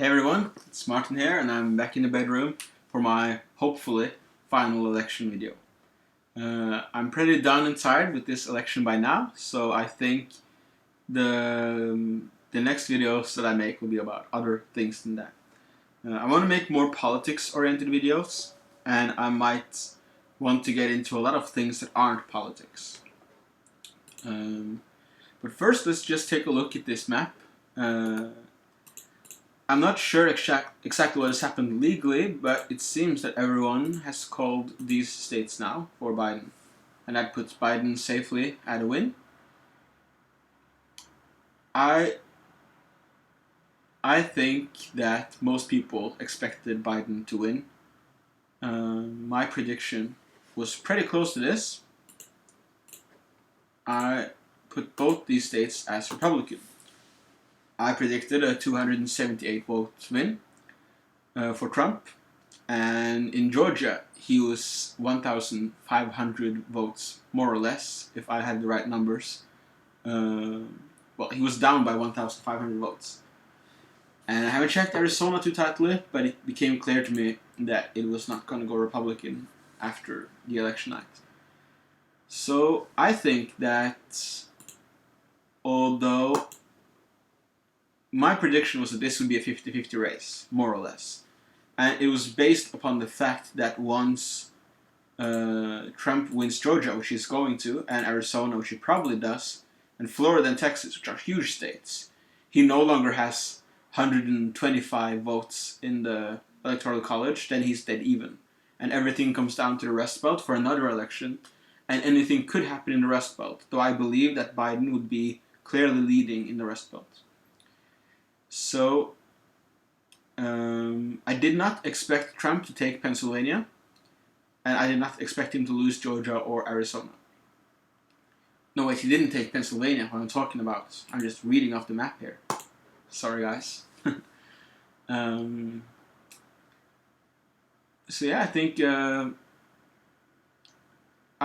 Hey everyone, it's Martin here and I'm back in the bedroom for my, hopefully, final election video. I'm pretty done and tired with this election by now, so I think the next videos that I make will be about other things than that. I want to make more politics-oriented videos, and I might want to get into a lot of things that aren't politics. But first, let's just take a look at this map. I'm not sure exactly what has happened legally, but it seems that everyone has called these states now for Biden. And that puts Biden safely at a win. I think that most people expected Biden to win. My prediction was pretty close to this. I put both these states as Republican. I predicted a 278 vote win for Trump, and in Georgia he was 1,500 votes, more or less, if I had the right numbers. Well, he was down by 1,500 votes. And I haven't checked Arizona too tightly, but it became clear to me that it was not going to go Republican after the election night. So I think that although my prediction was that this would be a 50-50 race, more or less. And it was based upon the fact that once Trump wins Georgia, which he's going to, and Arizona, which he probably does, and Florida and Texas, which are huge states, he no longer has 125 votes in the Electoral College, then he's dead even. And everything comes down to the Rust Belt for another election, and anything could happen in the Rust Belt, though I believe that Biden would be clearly leading in the Rust Belt. So, I did not expect Trump to take Pennsylvania, and I did not expect him to lose Georgia or Arizona. No, wait, he didn't take Pennsylvania, what I'm talking about. I'm just reading off the map here. Sorry, guys. So yeah, I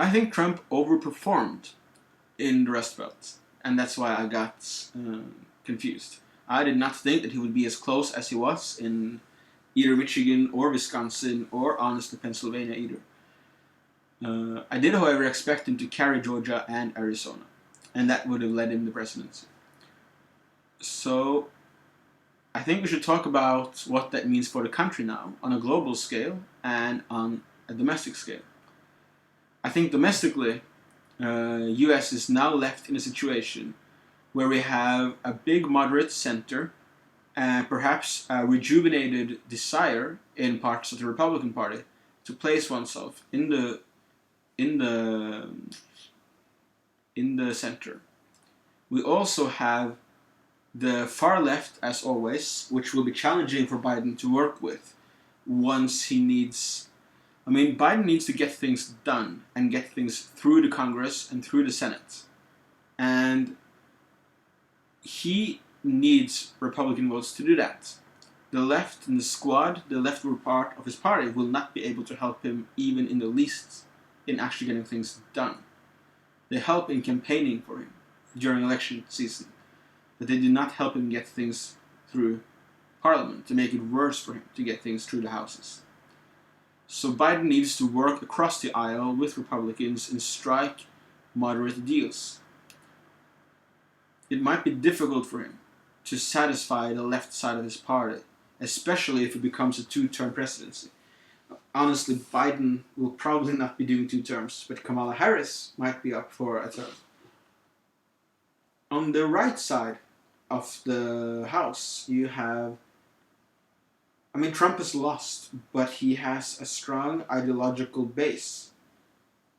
think Trump overperformed in the Rust Belt, and that's why I got confused. I did not think that he would be as close as he was in either Michigan or Wisconsin or honestly Pennsylvania either. I did, however, expect him to carry Georgia and Arizona, and that would have led him the presidency. So I think we should talk about what that means for the country now on a global scale and on a domestic scale. I think domestically, US is now left in a situation where we have a big moderate center and perhaps a rejuvenated desire in parts of the Republican Party to place oneself in the center. We also have the far left, as always, which will be challenging for Biden to work with once he needs... I mean, Biden needs to get things done and get things through the Congress and through the Senate. And he needs Republican votes to do that. The left and the squad, the leftward part of his party, will not be able to help him even in the least in actually getting things done. They help in campaigning for him during election season, but they do not help him get things through Parliament, to make it worse for him to get things through the houses. So Biden needs to work across the aisle with Republicans and strike moderate deals. It might be difficult for him to satisfy the left side of his party, especially if it becomes a two-term presidency. Honestly, Biden will probably not be doing 2 terms, but Kamala Harris might be up for a term. On the right side of the House, you have... I mean, Trump has lost, but he has a strong ideological base.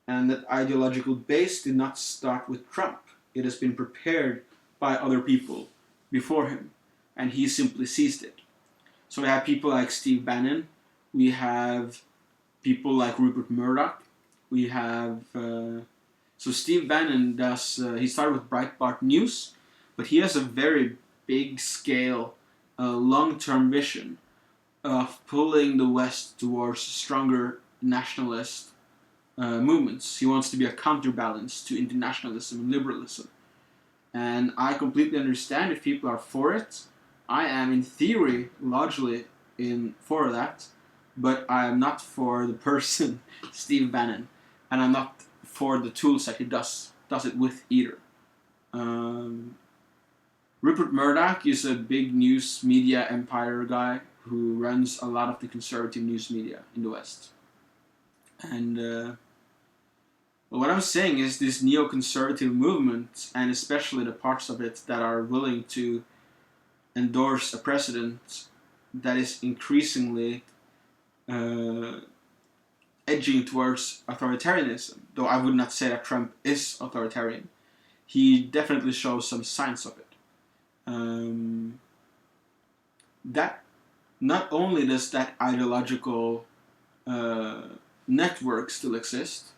And that ideological base did not start with Trump. It has been prepared by other people before him, and he simply seized it. So we have people like Steve Bannon, we have people like Rupert Murdoch, we have... So Steve Bannon does... he started with Breitbart News, but he has a very big-scale, long-term vision of pulling the West towards stronger nationalist movements. He wants to be a counterbalance to internationalism and liberalism. And I completely understand if people are for it, I am in theory largely in for that, but I am not for the person Steve Bannon, and I'm not for the tools that he does it with either. Um, Rupert Murdoch is a big news media empire guy who runs a lot of the conservative news media in the West. And what I'm saying is this neoconservative movement, and especially the parts of it that are willing to endorse a president that is increasingly edging towards authoritarianism, though I would not say that Trump is authoritarian. He definitely shows some signs of it. That not only does that ideological network still exist,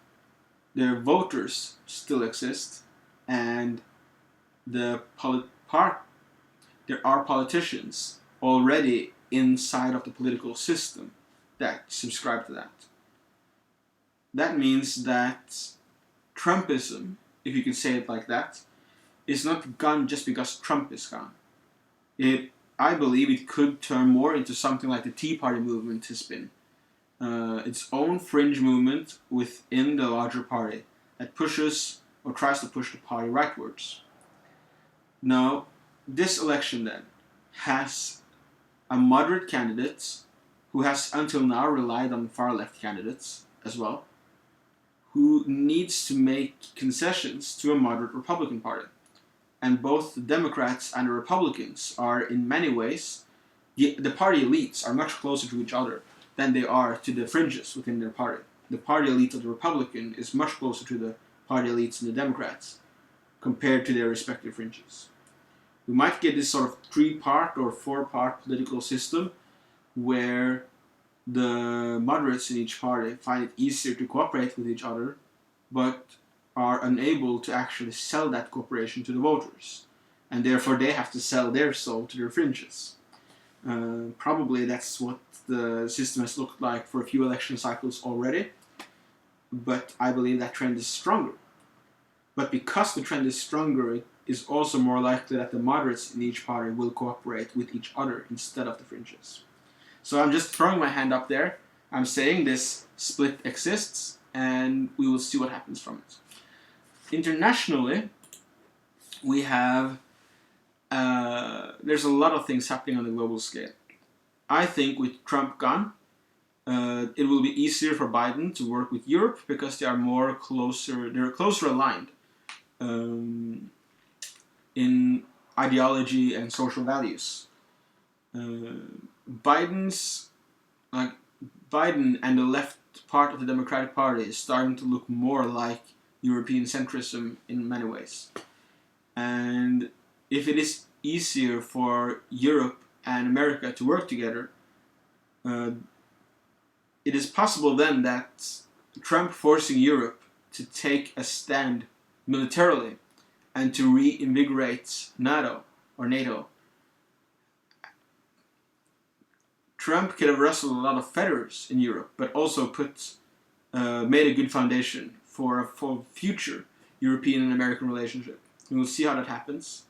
their voters still exist, and there are politicians already inside of the political system that subscribe to that. That means that Trumpism, if you can say it like that, is not gone just because Trump is gone. I believe it could turn more into something like the Tea Party movement has been. Its own fringe movement within the larger party that pushes or tries to push the party rightwards. Now, this election then has a moderate candidate who has until now relied on far left candidates as well, who needs to make concessions to a moderate Republican Party. And both the Democrats and the Republicans are in many ways, the party elites are much closer to each other than they are to the fringes within their party. The party elite of the Republican is much closer to the party elites in the Democrats compared to their respective fringes. We might get this sort of 3-part or 4-part political system where the moderates in each party find it easier to cooperate with each other, but are unable to actually sell that cooperation to the voters, and therefore they have to sell their soul to their fringes. Probably that's what the system has looked like for a few election cycles already, but I believe that trend is stronger. But because the trend is stronger, it is also more likely that the moderates in each party will cooperate with each other instead of the fringes. So I'm just throwing my hand up there. I'm saying this split exists, and we will see what happens from it. Internationally, we have there's a lot of things happening on the global scale. I think with Trump gone, it will be easier for Biden to work with Europe because they're closer aligned in ideology and social values. Biden and the left part of the Democratic Party is starting to look more like European centrism in many ways. And if it is easier for Europe and America to work together, it is possible then that Trump forcing Europe to take a stand militarily and to reinvigorate NATO. Trump could have rustled a lot of feathers in Europe, but also made a good foundation for a future European and American relationship. And we'll see how that happens.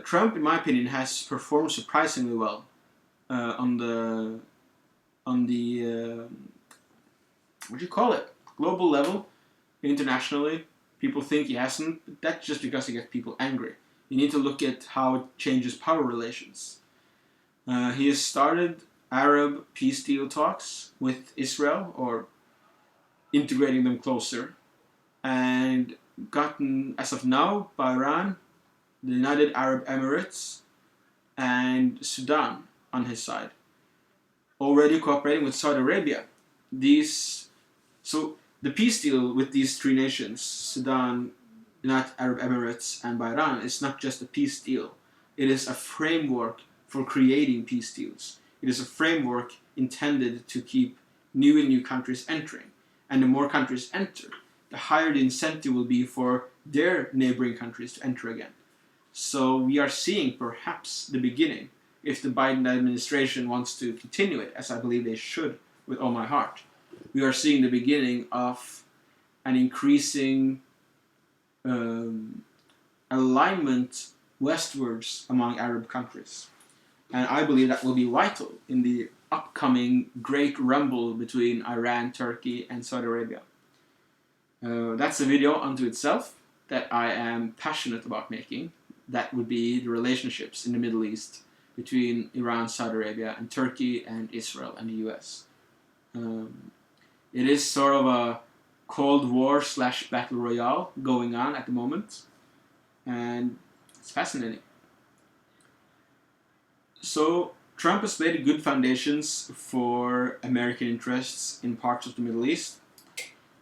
Trump, in my opinion, has performed surprisingly well on the what do you call it? Global level, internationally. People think he hasn't, but that's just because he gets people angry. You need to look at how it changes power relations. He has started Arab peace deal talks with Israel, or integrating them closer, and gotten, as of now, Bahrain, the United Arab Emirates, and Sudan on his side. Already cooperating with Saudi Arabia. So the peace deal with these 3 nations, Sudan, United Arab Emirates, and Bahrain, is not just a peace deal. It is a framework for creating peace deals. It is a framework intended to keep new countries entering. And the more countries enter, the higher the incentive will be for their neighboring countries to enter again. So we are seeing perhaps the beginning, if the Biden administration wants to continue it, as I believe they should with all my heart. We are seeing the beginning of an increasing alignment westwards among Arab countries. And I believe that will be vital in the upcoming great rumble between Iran, Turkey, and Saudi Arabia. That's a video unto itself that I am passionate about making. That would be the relationships in the Middle East between Iran, Saudi Arabia, and Turkey, and Israel, and the US. It is sort of a Cold War / Battle Royale going on at the moment, and it's fascinating. So Trump has laid good foundations for American interests in parts of the Middle East.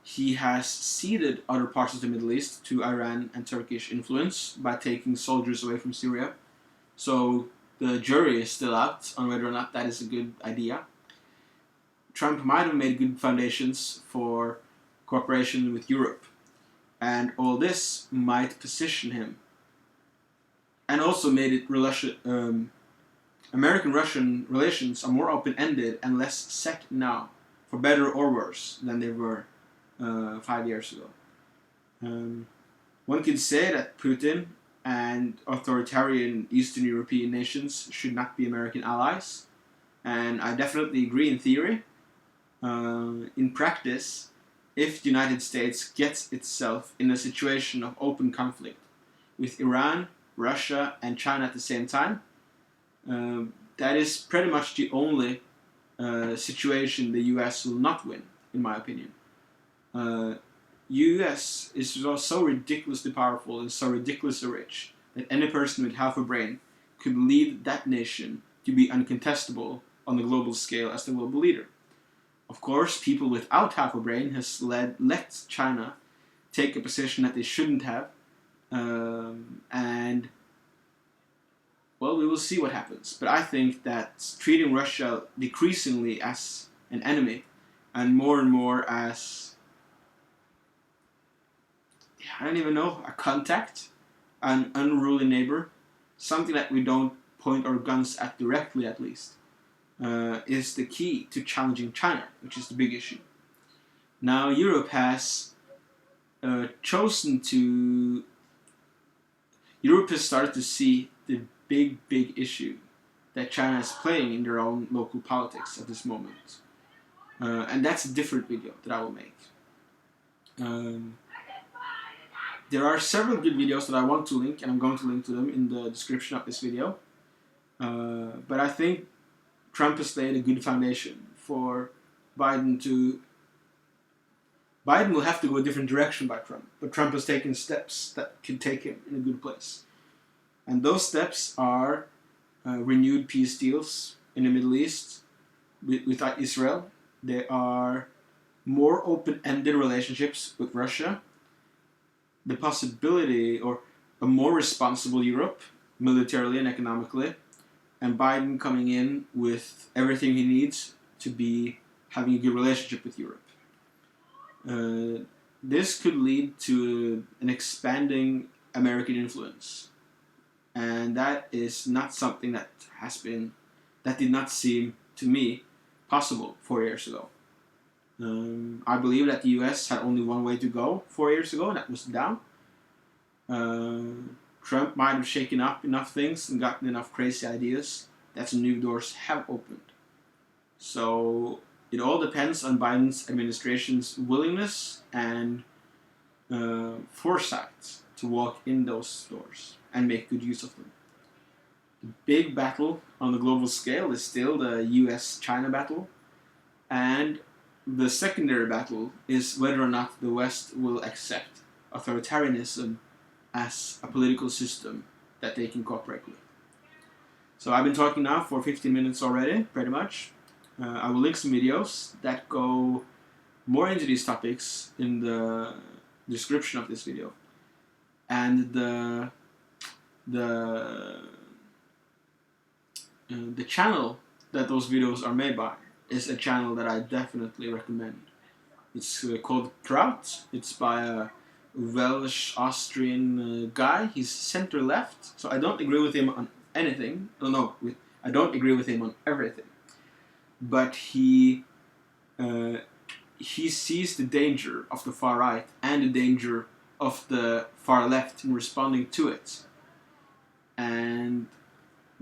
He has ceded other parts of the Middle East to Iran and Turkish influence by taking soldiers away from Syria. So the jury is still out on whether or not that is a good idea. Trump might have made good foundations for cooperation with Europe, and all this might position him, and also made it American-Russian relations are more open-ended and less set now, for better or worse, than they were 5 years ago. One could say that Putin and authoritarian Eastern European nations should not be American allies, and I definitely agree in theory. In practice, if the United States gets itself in a situation of open conflict with Iran, Russia, and China at the same time, that is pretty much the only situation the US will not win, in my opinion. US is so ridiculously powerful and so ridiculously rich that any person with half a brain could lead that nation to be uncontestable on the global scale as the global leader. Of course, people without half a brain has let China take a position that they shouldn't have, and well, we will see what happens. But I think that treating Russia decreasingly as an enemy and more as, I don't even know, a contact, an unruly neighbor, something that we don't point our guns at directly, at least, is the key to challenging China, which is the big issue. Now, Europe has chosen to... Europe has started to see the big issue that China is playing in their own local politics at this moment. And that's a different video that I will make. There are several good videos that I want to link, and I'm going to link to them in the description of this video. But I think Trump has laid a good foundation for Biden to... Biden will have to go a different direction by Trump, but Trump has taken steps that can take him in a good place. And those steps are renewed peace deals in the Middle East with Israel. They are more open-ended relationships with Russia. The possibility, or a more responsible Europe, militarily and economically, and Biden coming in with everything he needs to be having a good relationship with Europe. This could lead to an expanding American influence, and that is not something that did not seem to me possible 4 years ago. I believe that the US had only one way to go 4 years ago, and that was down. Trump might have shaken up enough things and gotten enough crazy ideas that some new doors have opened. So it all depends on Biden's administration's willingness and foresight to walk in those doors and make good use of them. The big battle on the global scale is still the US-China battle, and the secondary battle is whether or not the West will accept authoritarianism as a political system that they can cooperate with. So I've been talking now for 15 minutes already, pretty much. I will link some videos that go more into these topics in the description of this video. And the channel that those videos are made by is a channel that I definitely recommend. It's called Kraut. It's by a Welsh-Austrian guy. He's center-left, so I don't agree with him on anything. I don't agree with him on everything. But he sees the danger of the far right and the danger of the far left in responding to it. And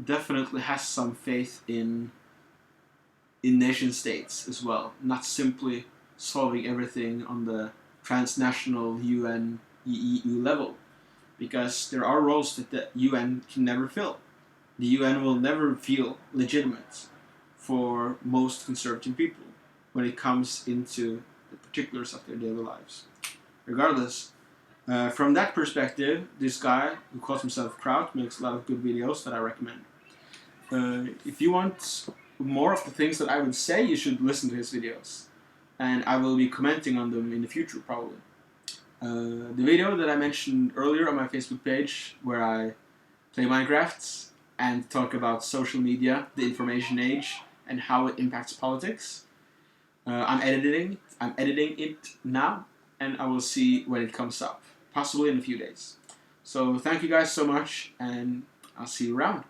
definitely has some faith in nation states as well, not simply solving everything on the transnational UN EU level, because there are roles that the UN can never fill. The UN will never feel legitimate for most conservative people when it comes into the particulars of their daily lives. Regardless, from that perspective, this guy who calls himself Kraut makes a lot of good videos that I recommend. If you want more of the things that I would say, you should listen to his videos, and I will be commenting on them in the future probably. The video that I mentioned earlier on my Facebook page, where I play Minecraft and talk about social media, the information age, and how it impacts politics. I'm editing it now, and I will see when it comes up, possibly in a few days. So thank you guys so much, and I'll see you around.